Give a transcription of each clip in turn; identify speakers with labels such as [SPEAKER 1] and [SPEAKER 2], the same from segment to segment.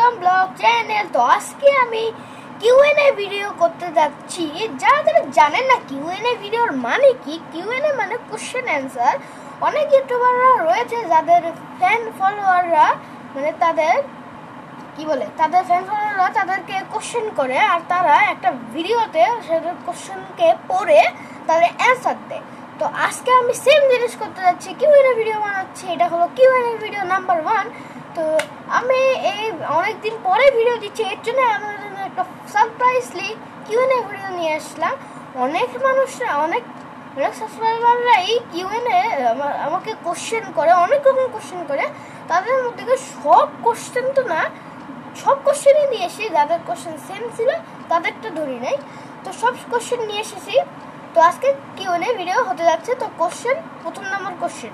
[SPEAKER 1] Priyam blog channel. তো আজকে আমি কিউএনএ ভিডিও করতে যাচ্ছি। যারা জানেন না কিউএনএ ভিডিওর মানে কি, কিউএনএ মানে কোশ্চেন অ্যান্সার। অনেক ইউটিউবাররা রয়েছে যাদের ফ্যান ফলোয়াররা মানে তাদের ফ্যান ফলোয়াররা তাদেরকে কোশ্চেন করে, আর তারা একটা ভিডিওতে সেটার কোশ্চেনকে পড়ে তাদের অ্যান্সার দেয়। তো আজকে আমি সেম জিনিস করতে যাচ্ছি, কিউএনএ ভিডিও বানাচ্ছি। এটা হলো কিউএনএ ভিডিও নাম্বার 1। তো আমি এই অনেকদিন পরে ভিডিও দিচ্ছি, এর জন্য আমার জন্য একটা সারপ্রাইজলি কিউএনএ ভিডিও নিয়ে আসলাম। অনেক মানুষরা অনেক সাবস্ক্রাইবাররা এই কিউএনএ আমাকে কোশ্চেন করে, অনেক রকম কোশ্চেন করে। তাদের মধ্যে সব কোশ্চেন তো না, সব কোশ্চেনই নিয়ে এসেছি। যাদের কোশ্চেন সেম ছিল তাদেরটা ধরি নাই, তো সব কোশ্চেন নিয়ে এসেছি। তো আজকে কিউএনএ ভিডিও হতে যাচ্ছে। তো কোশ্চেন, প্রথম নাম্বার কোশ্চেন।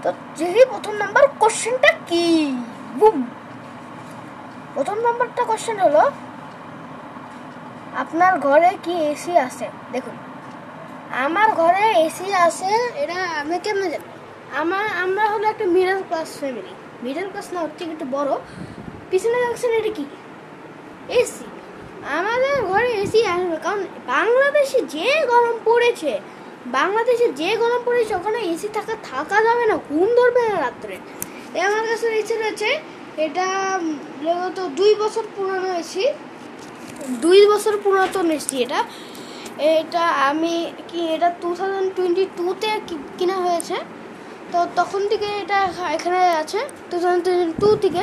[SPEAKER 1] তো প্রথম নাম্বার কোশ্চেনটা কি, বুম। প্রথম নাম্বারটা কোশ্চেন হলো, আপনার ঘরে কি এসি আছে? দেখুন, আমার ঘরে এসি আছে। এটা আমি কেমনে জানি? আমরা হলো একটা middle class family. Middle class না, হচ্ছে একটু বড়। পিছনে দেখছেন এটা কি? এসি। আমাদের ঘরে এসি আসবে, কারণ বাংলাদেশে যে গরম পড়েছে, ওখানে এসি থাকা যাবে না, ঘুম ধরবে না রাত্রে। আমার কাছে এসি রয়েছে, এটা তো 2 বছর পুরানো এসি, 2 বছর পুরাতন এসি। এটা আমি এটা 2022-তে কিনা হয়েছে। তো তখন থেকে এটা এখানে আছে, 2022 থেকে।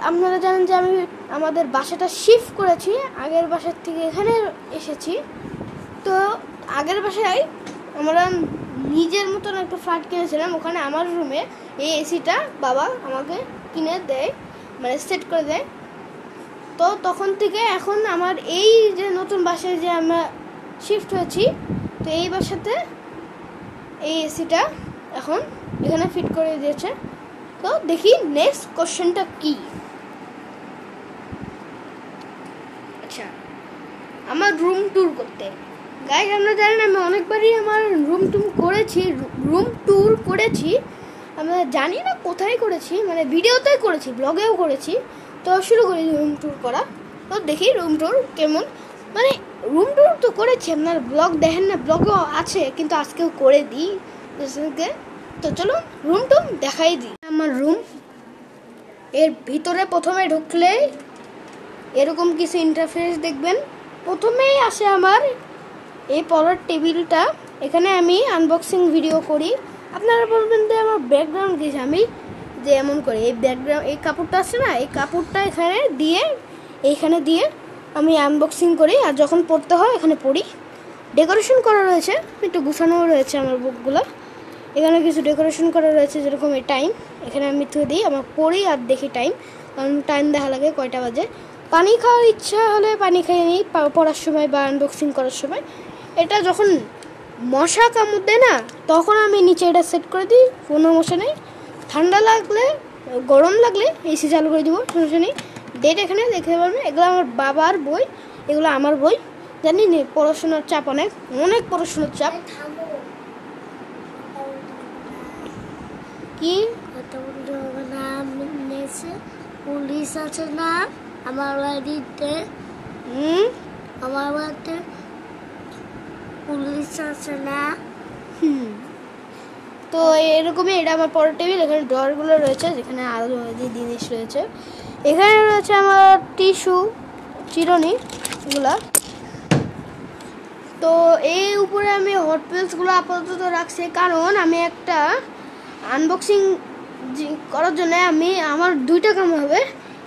[SPEAKER 1] আপনারা জানেন যে আমি আমাদের বাসাটা শিফট করেছি, আগের বাসার থেকে এখানে এসেছি। তো আগের বাসায় আমরা নিজের মতন একটা ফ্ল্যাট কিনেছিলাম, ওখানে আমার রুমে এই এসিটা বাবা আমাকে কিনে দেয়, মানে সেট করে দেয়। তো তখন থেকে এখন আমার এই যে নতুন বাসায় যে আমরা শিফট হয়েছি, তো এই বাসাতে এই এসিটা এখন এখানে ফিট করে দিয়েছে। তো দেখি নেক্সট কোশ্চেনটা কি। আচ্ছা, আমার রুম ট্যুর করতে। গাইজ, আমরা জানেন আমি অনেকবারই আমার রুম ট্যুর করেছি। আমরা জানি না কোথায় করেছি, মানে ভিডিওতেই করেছি, ব্লগেও করেছি। তো শুরু করি রুম ট্যুর করা। তো দেখি রুম ট্যুর কেমন, মানে রুম ট্যুর তো করেছি, আপনার ব্লগ দেখেন না, ব্লগও আছে, কিন্তু আজকেও করে দিই। তো চলো রুম টুম দেখাই দিই। আমার রুম, এর ভিতরে প্রথমে ঢুকলে এরকম কিছু ইন্টারফেস দেখবেন। প্রথমেই আসে আমার এই পড়ার টেবিলটা, এখানে আমি আনবক্সিং ভিডিও করি। আপনারা বলবেন যে আমার ব্যাকগ্রাউন্ড কিছু, আমি যে এমন করি, এই ব্যাকগ্রাউন্ড, এই কাপড়টা আছে না, এই কাপড়টা এইখানে দিয়ে আমি আনবক্সিং করি, আর যখন পড়তে হয় এখানে পড়ি। ডেকোরেশন করা রয়েছে, একটু গুছানো রয়েছে আমার বুকগুলো। এখানে কিছু ডেকোরেশন করা রয়েছে, যেরকম এই টাইম এখানে আমি থুয়ে দিই, আমার পড়ি আর দেখি টাইম, কারণ টাইম দেখা লাগে কয়টা বাজে। পানি খাওয়ার ইচ্ছা হলে পানি খেয়ে নিই পড়ার সময় বা আনবক্সিং করার সময়। এটা যখন মশা কামড় দেয় না, তখন আমি নিচে এটা সেট করে দিই, কোনো মশা নেই। ঠান্ডা লাগলে, গরম লাগলে এসি চালু করে দিব, সমস্যা নেই। ডেট এখানে দেখতে পারবেন, এগুলো আমার বাবার বই, এগুলো আমার বই। জানি না, পড়াশোনার চাপ অনেক পড়াশোনার চাপ। কি পুলিশ আছে না আমার বাড়িতে? আমার বাড়িতে পুলিশ আছে না? তো এরকমই, এটা আমার পরের টেবিল। এখানে ড্রয়ারগুলো রয়েছে, যেখানে আরও জিনিস রয়েছে। এখানে রয়েছে আমার টিস্যু, চিরুনি, এগুলা। তো এই উপরে আমি হট পেলসগুলো আপাতত রাখছি, কারণ আমি একটা আনবক্সিং করার জন্য আমার 2টা কাম হবে।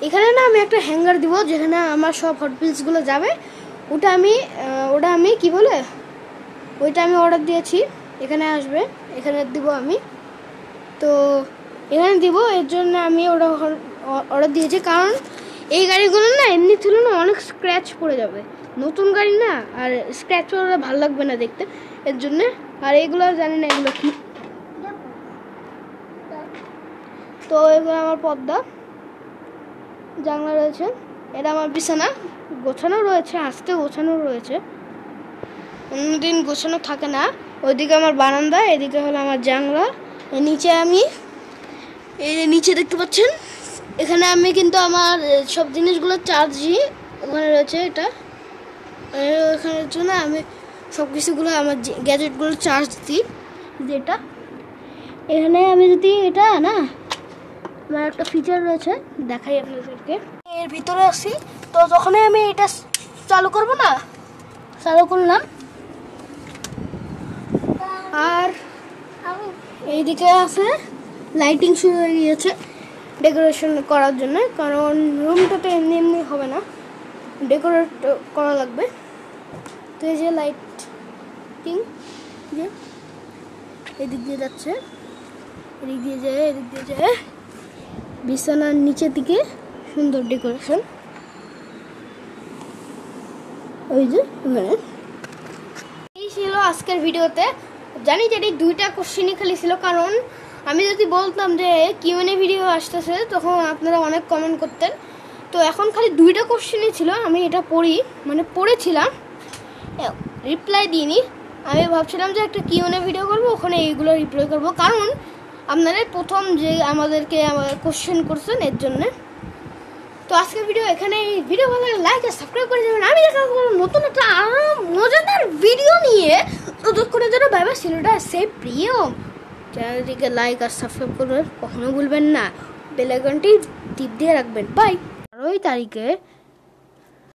[SPEAKER 1] এখানে না আমি একটা হ্যাঙ্গার দিব, যেখানে আমার সব হট পেলসগুলো যাবে। ওটা আমি কি বলে, ওইটা আমি অর্ডার দিয়েছি, এখানে আসবে, এখানে দিব আমি। তো এখানে দিব, এর জন্য আমি ওটা অর্ডার দিয়েছি, কারণ এই গাড়িগুলো না এমনি ছিল না, অনেক স্ক্র্যাচ পড়ে যাবে, নতুন গাড়ি না, আর স্ক্র্যাচ পড়লে ভালো লাগবে না দেখতে, এর জন্যে। আর এগুলো জানি না এগুলো কি। তো এগুলো আমার পর্দা, জানলা রয়েছে। এটা আমার বিছানা, গোছানো রয়েছে, আজকে গোছানো রয়েছে, অন্যদিন গোছানো থাকে না। ওইদিকে আমার বারান্দা, এদিকে হলো আমার জানলা। নিচে এই যে নিচে দেখতে পাচ্ছেন এখানে আমি কিন্তু আমার সব জিনিসগুলো চার্জ দিই। ওখানে রয়েছে এটা, এখানের জন্য আমি সব কিছুগুলো আমার গ্যাজেটগুলো চার্জ দিই। যেটা এখানে আমি যদি এটা না, আমার একটা ফিচার রয়েছে, দেখাই আপনাদেরকে। এর ভিতরে আসি, তো যখনই আমি এটা চালু করব না, চালু করলাম, আর এইদিকে আছে লাইটিং শুরু হয়ে গিয়েছে ডেকোরেশন করার জন্য, কারণ রুমটা তো এমনি এমনি হবে না, ডেকোরেট করা লাগবে। তো এই যে লাইটিং যে এদিক দিয়ে যাচ্ছে, এদিক দিয়ে যায়, এদিক দিয়ে যায়, বিছানার নিচের দিকে সুন্দর ডেকোরেশন। ওই যে এই ছিল আজকের ভিডিওতে। জানি যে এই 2টা কোশ্চেনই খালি ছিল, কারণ আমি যদি বলতাম যে কিউএনএ ভিডিও আসতেছে তখন আপনারা অনেক কমেন্ট করতেন। তো এখন খালি 2টা কোশ্চেনই ছিল, আমি এটা পড়েছিলাম, রিপ্লাই দিইনি। আমি ভাবছিলাম যে একটা কিউএনএ ভিডিও করবো, ওখানে এইগুলো রিপ্লাই করবো, কারণ আপনারা প্রথম যে আমাদেরকে কোশ্চেন করছেন এর জন্যে। তো আজকের ভিডিও এখানে, ভিডিও ভালো লাগলে লাইক আর সাবস্ক্রাইব করে দেবেন। আমি দেখা করবো নতুন একটা মজাদার ভিডিও নিয়ে, ততক্ষণের জন্য বাই বাই, সিলোটা সে প্রিয়ম। চ্যানেলটিকে লাইক আর সাবস্ক্রাইব করবেন কখনো ভুলবেন না, বেল আইকনটি টিপ দিয়ে রাখবেন। বাই। 12 তারিখে